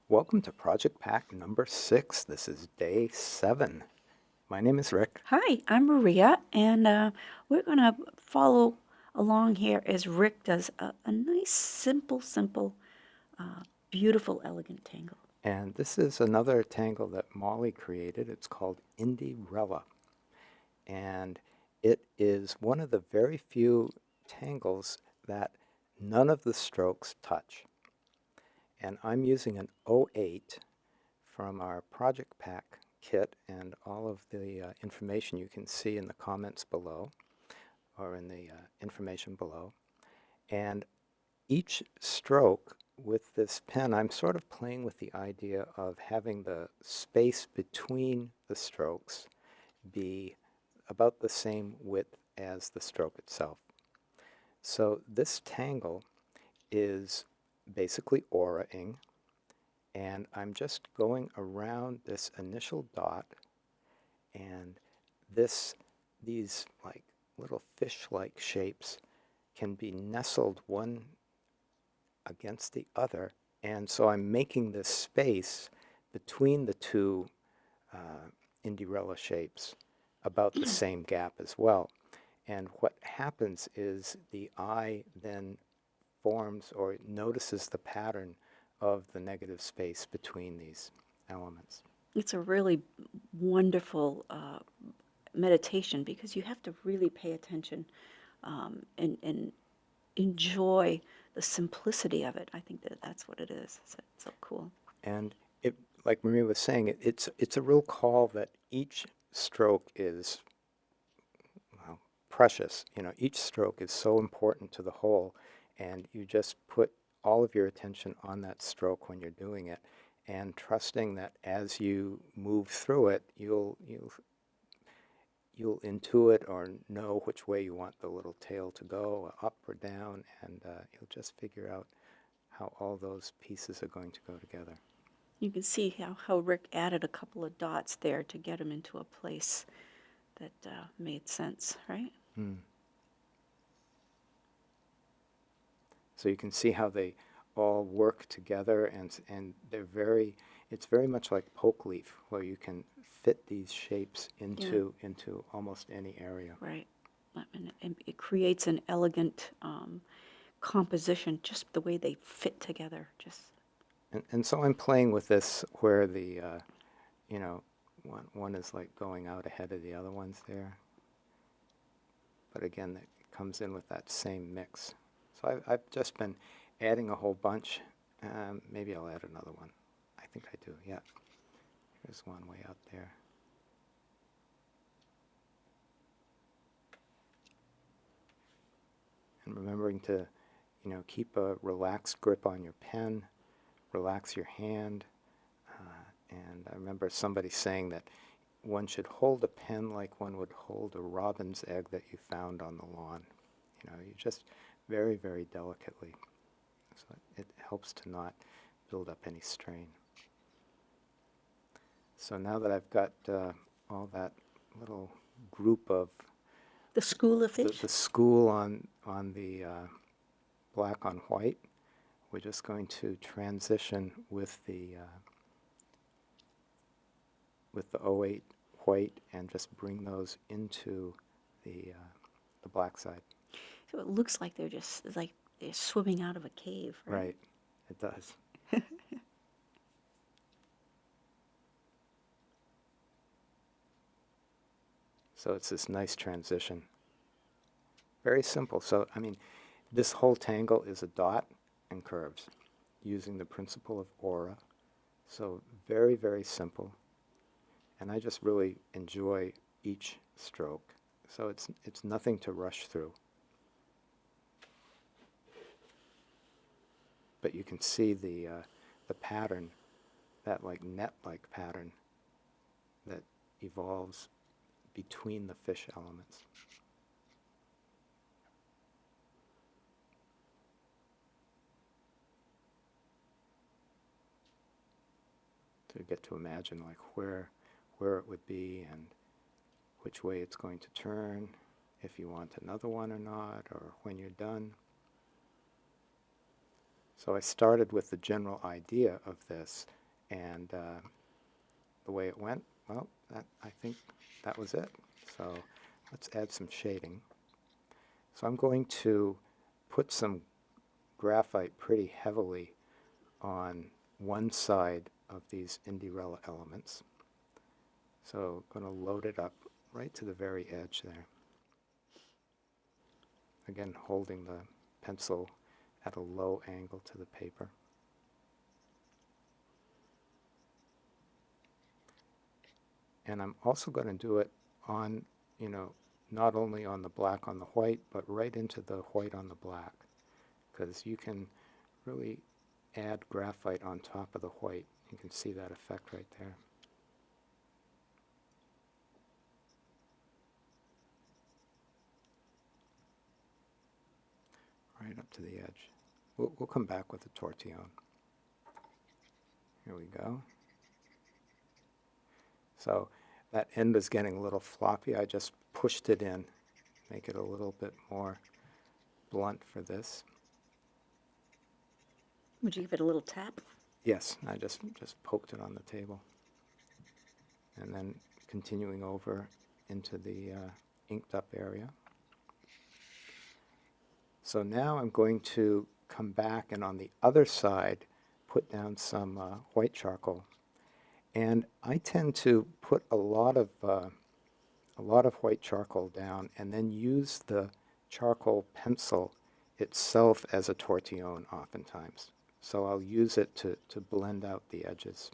Welcome to Project Pack number 6. This is day 7. My name is Rick. Hi, I'm Maria, and we're going to follow along here as Rick does a nice, simple, uh, beautiful, elegant tangle. And this is another tangle that Molly created. It's called Indie-Rella. And it is one of the very few tangles that none of the strokes touch. And I'm using an '08 from our Project Pack kit, and all of the information you can see in the comments below or in the information below. And each stroke with this pen, I'm sort of playing with the idea of having the space between the strokes be about the same width as the stroke itself. So this tangle is basically aura-ing, and I'm just going around this initial dot, and these like little fish-like shapes can be nestled one against the other. And so I'm making this space between the two Indie-Rella shapes about the same gap as well. And what happens is the eye then forms or notices the pattern of the negative space between these elements. It's a really wonderful meditation because you have to really pay attention and enjoy the simplicity of it. I think that that's what it is. It's so cool. And it, like Maria was saying, it's a real call that each stroke is, well, precious. You know, each stroke is so important to the whole, and you just put all of your attention on that stroke when you're doing it, and trusting that as you move through it, you'll intuit or know which way you want the little tail to go, up or down, and you'll just figure out how all those pieces are going to go together. You can see how Rick added a couple of dots there to get him into a place that made sense, right? Hmm. So you can see how they all work together, and it's very much like poke leaf, where you can fit these shapes Yeah, into almost any area. right. And it creates an elegant composition, just the way they fit together. Just And so I'm playing with this where you know, one is like going out ahead of the other ones there. But again, it comes in with that same mix. So I've just been adding a whole bunch. Maybe I'll add another one. I think I do, yeah. There's one way out there. And remembering to, keep a relaxed grip on your pen, relax your hand. And I remember somebody saying that one should hold a pen like one would hold a robin's egg that you found on the lawn. You just very delicately. So it helps to not build up any strain. So now that I've got all that little group of the school of the fish. school on the black on white, we're just going to transition with the '08 white and just bring those into the black side. So it looks like they're swimming out of a cave, right? Right, it does. So it's this nice transition. Very simple. So, I mean, this whole tangle is a dot and curves using the principle of aura. So very simple. And I just really enjoy each stroke. So it's nothing to rush through. But you can see the pattern, that like net-like pattern that evolves between the fish elements. To get to imagine like where it would be and which way it's going to turn, if you want another one or not, or when you're done. So I started with the general idea of this, And the way it went, well, I think that was it. So let's add some shading. So I'm going to put some graphite pretty heavily on one side of these Indie-Rella elements. So I'm going to load it up right to the very edge there. Again, holding the pencil at a low angle to the paper. And I'm also going to do it on, not only on the black on the white, but right into the white on the black, because you can really add graphite on top of the white. You can see that effect right there. Right up to the edge. We'll come back with the tortillon. Here we go. So that end is getting a little floppy. I just pushed it in, make it a little bit more blunt for this. Would you give it a little tap? Yes, I just poked it on the table. And then continuing over into the inked up area. So now I'm going to come back and on the other side put down some white charcoal. And I tend to put a lot of white charcoal down and then use the charcoal pencil itself as a tortillon oftentimes. So I'll use it to blend out the edges.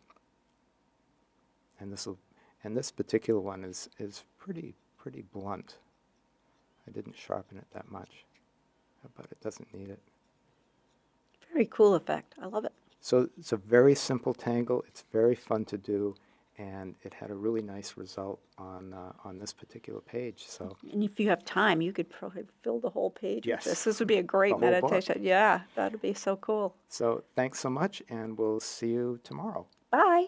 And this particular one is pretty blunt. I didn't sharpen it that much, but it doesn't need it. Very cool effect. I love it. So it's a very simple tangle. It's very fun to do, and it had a really nice result on this particular page. So And if you have time, you could probably fill the whole page with yes, this. This would be a great the whole book. meditation. Yeah, that would be so cool. So thanks so much, and we'll see you tomorrow. Bye.